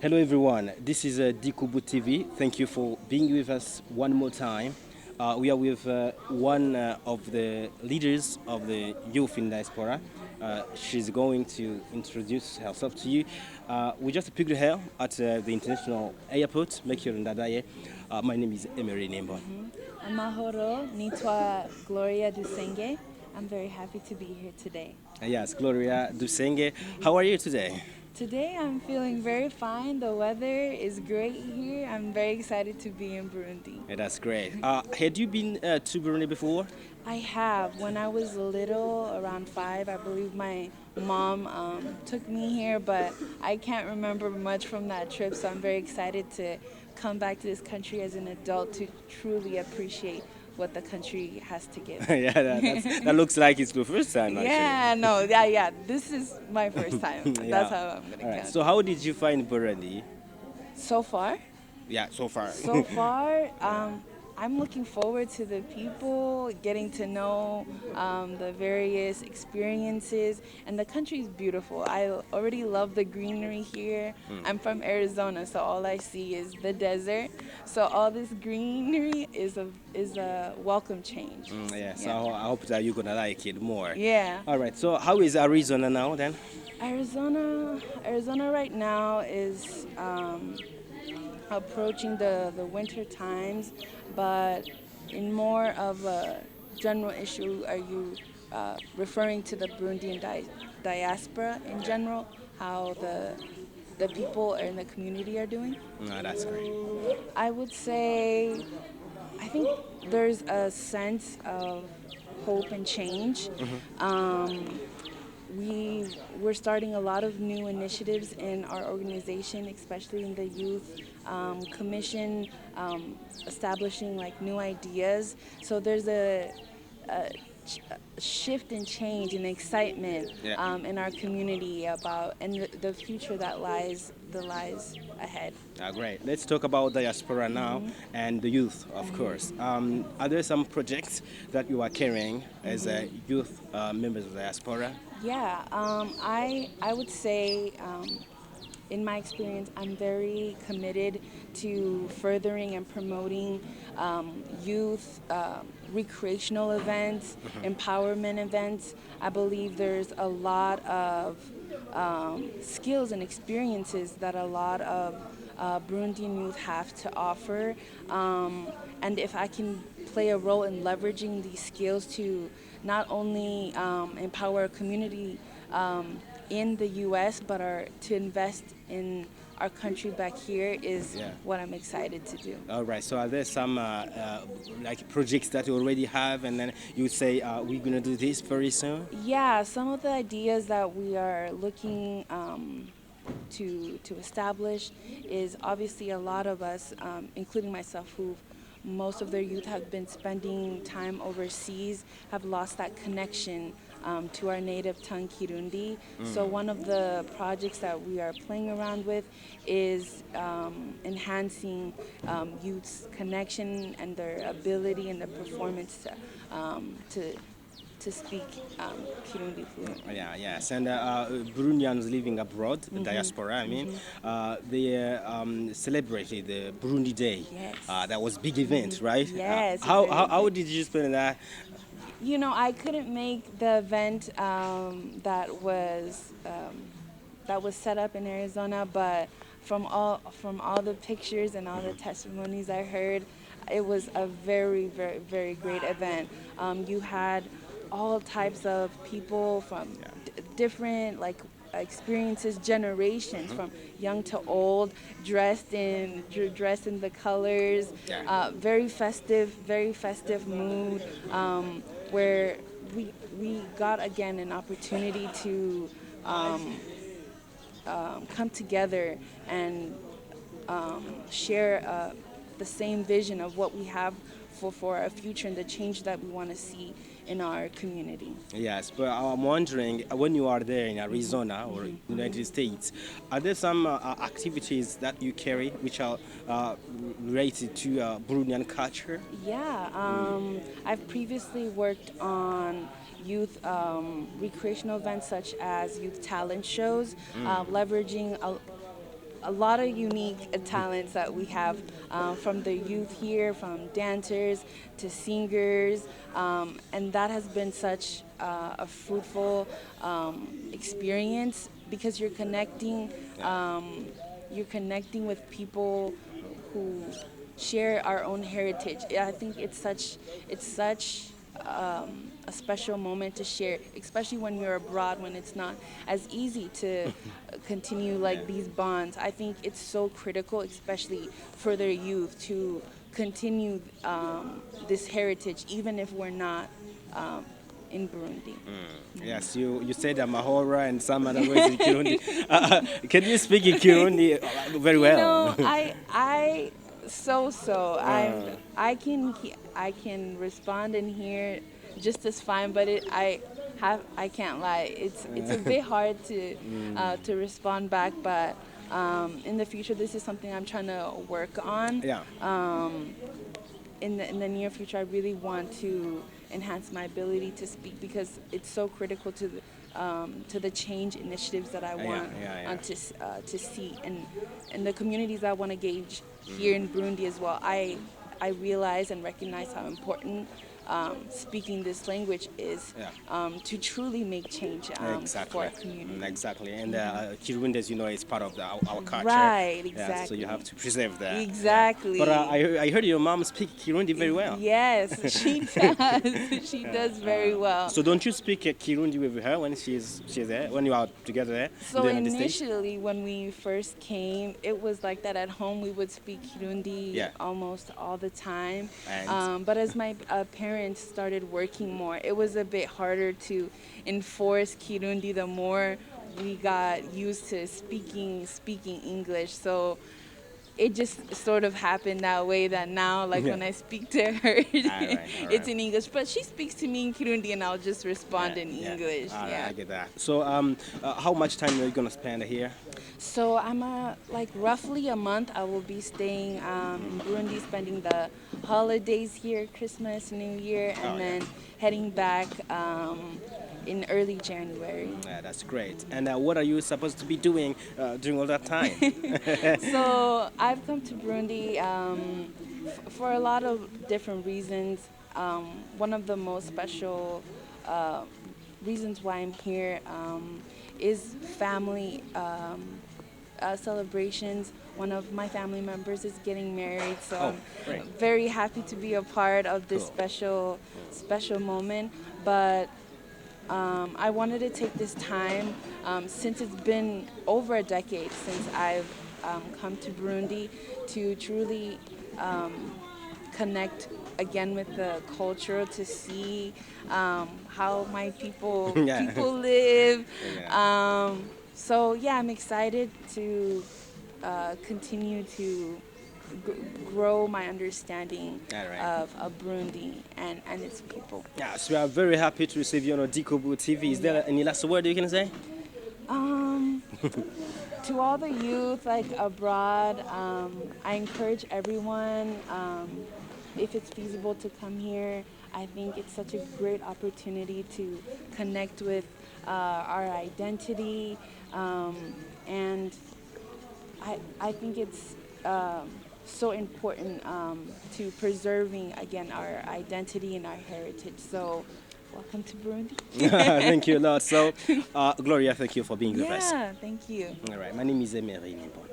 Hello everyone, this is DICOBU TV. Thank you for being with us one more time. We are with one of the leaders of the youth in Diaspora. She's going to introduce herself to you. We just picked her at the international airport, Ndadaye. My name is Emery Nembo. Amahoro, Nitwa Gloria Dusenge. I'm very happy to be here today. Yes, Gloria Dusenge. How are you today? Today I'm feeling very fine. The weather is great here. I'm very excited to be in Burundi. Yeah, that's great. Had you been to Burundi before? I have. When I was little, around 5, I believe my mom took me here, but I can't remember much from that trip, so I'm very excited to come back to this country as an adult to truly appreciate what the country has to give. Yeah, that looks like it's the first time actually. Yeah, no, yeah. This is my first time. Yeah. That's how I'm gonna All right. count. So how did you find Burundi? So far, Yeah, so far. so far, I'm looking forward to the people, getting to know the various experiences, and the country is beautiful. I already love the greenery here. I'm from Arizona, so all I see is the desert. So all this greenery is a welcome change. Yeah, so I hope that you're gonna like it more. Yeah. All right. So how is Arizona now then? Arizona right now is approaching the winter times, but in more of a general issue, are you referring to the Burundian diaspora in general, how the people in the community are doing? No, that's great. I would say, I think there's a sense of hope and change. We're starting a lot of new initiatives in our organization, especially in the youth commission, establishing like new ideas. So there's a shift and change and excitement in our community about and the future that lies ahead. Great. Let's talk about diaspora now and the youth, of course. Are there some projects that you are carrying as a youth members of diaspora? Yeah, I would say, in my experience, I'm very committed to furthering and promoting youth recreational events, empowerment events. I believe there's a lot of skills and experiences that a lot of Burundian youth have to offer. And if I can play a role in leveraging these skills to not only empower a community in the U.S., but to invest in our country back here is what I'm excited to do. All right. So are there some like projects that you already have, and then you say we're gonna do this very soon? Yeah, some of the ideas that we are looking to establish is obviously a lot of us, including myself, who most of their youth have been spending time overseas, have lost that connection to our native tongue, Kirundi. So one of the projects that we are playing around with is enhancing youth's connection and their ability and their performance to speak Kirundi fluently. Yeah, yes. And Burundians living abroad, the diaspora, I mean, they celebrated the Burundi Day. Yes. That was big event, right? Yes. How did you spend that? You know, I couldn't make the event that was set up in Arizona, but from all the pictures and all the testimonies I heard, it was a very, very, very great event. You had all types of people from different like experiences, generations, from young to old, dressed in the colors, very festive mood, where we got again an opportunity to come together and share the same vision of what we have for our future and the change that we want to see in our community. Yes, but I'm wondering, when you are there in Arizona or United States, are there some activities that you carry which are related to Burundian culture? Yeah, I've previously worked on youth recreational events such as youth talent shows, leveraging a lot of unique talents that we have from the youth here, from dancers to singers, and that has been such a fruitful experience because you're connecting with people who share our own heritage. I think it's such a special moment to share, especially when you're abroad, when it's not as easy to continue like these bonds. I think it's so critical, especially for their youth, to continue this heritage, even if we're not in Burundi. Yes, you said Amahora and some other words in Kirundi. Can you speak in Kirundi very You well? know, I so I can respond in here just as fine, but I can't lie. It's a bit hard to respond back, but in the future, this is something I'm trying to work on. Yeah. In the near future, I really want to enhance my ability to speak because it's so critical to the change initiatives that I want to see and the communities I want to gauge here in Burundi as well. I realize and recognize how important speaking this language is to truly make change for our community. Exactly. And Kirundi, as you know, is part of our culture. Right, Yeah, exactly. so you have to preserve that. Exactly. But I heard your mom speak Kirundi very well. Yes, she does. She does very well. So don't you speak Kirundi with her when she's there, when you are together there? So in the States? initially, when we first came, it was like that at home. We would speak Kirundi almost all the time. But as my parents started working more, it was a bit harder to enforce Kirundi the more we got used to speaking English. So it just sort of happened that way that now, like when I speak to her, it's in English. But she speaks to me in Kirundi and I'll just respond in English. I get that. So how much time are you going to spend here? So I'm like roughly a month. I will be staying in Burundi, spending the holidays here, Christmas, New Year, and then heading back in early January. Yeah, that's great. And what are you supposed to be doing during all that time? So I've come to Burundi for a lot of different reasons. One of the most special reasons why I'm here is family celebrations. One of my family members is getting married, so I'm very happy to be a part of this special moment. But I wanted to take this time, since it's been over a decade since I've come to Burundi, to truly connect again with the culture, to see how my people live. So yeah, I'm excited to continue to grow my understanding of Burundi and its people. Yes, we are very happy to receive you on DICOBU TV. Is there any last word you can say? To all the youth like abroad, I encourage everyone, if it's feasible, to come here. I think it's such a great opportunity to connect with our identity, and I think it's so important to preserving again our identity and our heritage. So welcome to Burundi. Thank you a lot. So Gloria, thank you for being with us. Yeah, thank you. All right, my name is Emery Nippon.